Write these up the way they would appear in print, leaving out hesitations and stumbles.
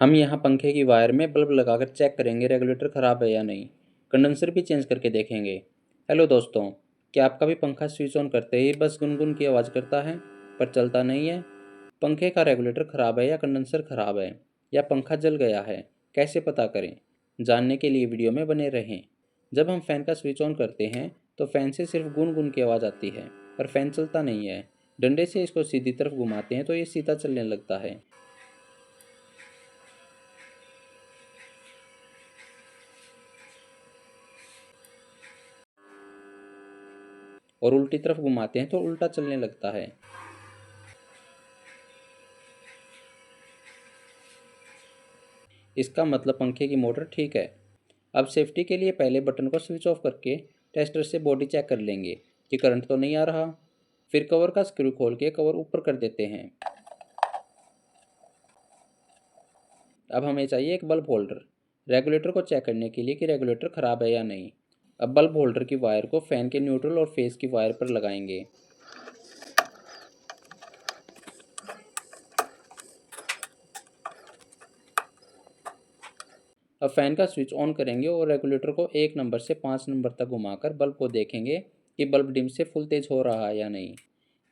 हम यहाँ पंखे की वायर में बल्ब लगाकर चेक करेंगे रेगुलेटर ख़राब है या नहीं। कंडेंसर भी चेंज करके देखेंगे। हेलो दोस्तों, क्या आपका भी पंखा स्विच ऑन करते ही बस गुनगुन की आवाज़ करता है पर चलता नहीं है? पंखे का रेगुलेटर ख़राब है या कंडेंसर ख़राब है या पंखा जल गया है, कैसे पता करें? जानने के लिए वीडियो में बने रहें। जब हम फ़ैन का स्विच ऑन करते हैं तो फ़ैन से सिर्फ गुन की आवाज़ आती है पर फ़ैन चलता नहीं है। डंडे से इसको सीधी तरफ घुमाते हैं तो ये सीधा चलने लगता है और उल्टी तरफ घुमाते हैं तो उल्टा चलने लगता है। इसका मतलब पंखे की मोटर ठीक है। अब सेफ्टी के लिए पहले बटन को स्विच ऑफ करके टेस्टर से बॉडी चेक कर लेंगे कि करंट तो नहीं आ रहा। फिर कवर का स्क्रू खोल के कवर ऊपर कर देते हैं। अब हमें चाहिए एक बल्ब होल्डर रेगुलेटर को चेक करने के लिए कि रेगुलेटर ख़राब है या नहीं। अब बल्ब होल्डर की वायर को फ़ैन के न्यूट्रल और फेस की वायर पर लगाएंगे। अब फ़ैन का स्विच ऑन करेंगे और रेगुलेटर को 1 नंबर से 5 नंबर तक घुमाकर बल्ब को देखेंगे कि बल्ब डिम से फुल तेज़ हो रहा है या नहीं।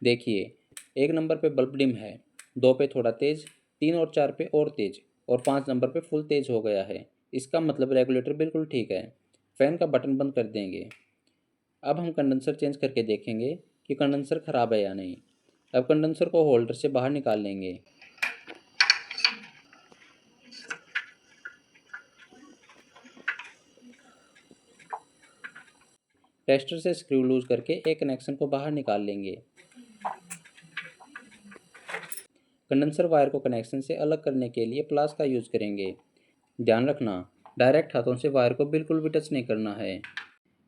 देखिए, 1 नंबर पे बल्ब डिम है, 2 पे थोड़ा तेज़, 3 और 4 पे और तेज़ और 5 नंबर पे फुल तेज़ हो गया है। इसका मतलब रेगुलेटर बिल्कुल ठीक है। फ़ैन का बटन बंद कर देंगे। अब हम कंडेंसर चेंज करके देखेंगे कि कंडेंसर ख़राब है या नहीं। अब कंडेंसर को होल्डर से बाहर निकाल लेंगे। टेस्टर से स्क्रू लूज करके एक कनेक्शन को बाहर निकाल लेंगे। कंडेंसर वायर को कनेक्शन से अलग करने के लिए प्लास का यूज़ करेंगे। ध्यान रखना, डायरेक्ट हाथों से वायर को बिल्कुल भी टच नहीं करना है।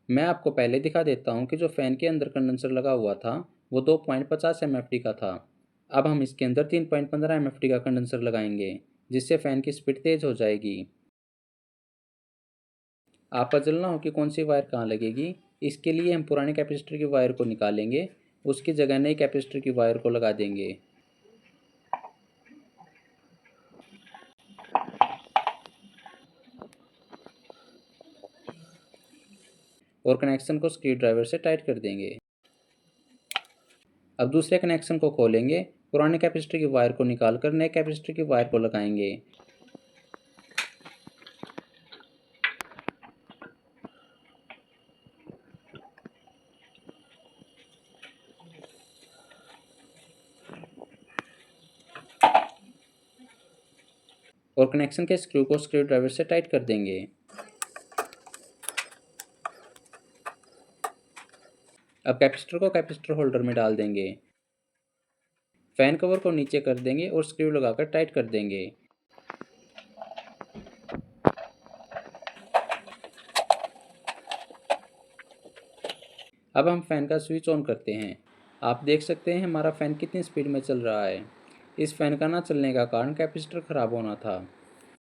मैं आपको पहले दिखा देता हूँ कि जो फ़ैन के अंदर कंडेंसर लगा हुआ था वो 2.50 MFT का था। अब हम इसके अंदर 3.15 MFT का कंडेंसर लगाएंगे जिससे फ़ैन की स्पीड तेज़ हो जाएगी। आपका जलना हो कि कौन सी वायर कहाँ लगेगी, इसके लिए हम पुराने कैपेसिटर की वायर को निकालेंगे, उसकी जगह नई कैपेसिटर की वायर को लगा देंगे और कनेक्शन को स्क्रू ड्राइवर से टाइट कर देंगे। अब दूसरे कनेक्शन को खोलेंगे, पुराने कैपेसिटर की वायर को निकालकर नए कैपेसिटर की वायर को लगाएंगे और कनेक्शन के स्क्रू को स्क्रू ड्राइवर से टाइट कर देंगे। अब कैपेसिटर को कैपेसिटर होल्डर में डाल देंगे। फैन कवर को नीचे कर देंगे और स्क्रू लगाकर टाइट कर देंगे। अब हम फ़ैन का स्विच ऑन करते हैं। आप देख सकते हैं हमारा फ़ैन कितनी स्पीड में चल रहा है। इस फ़ैन का ना चलने का कारण कैपेसिटर ख़राब होना था।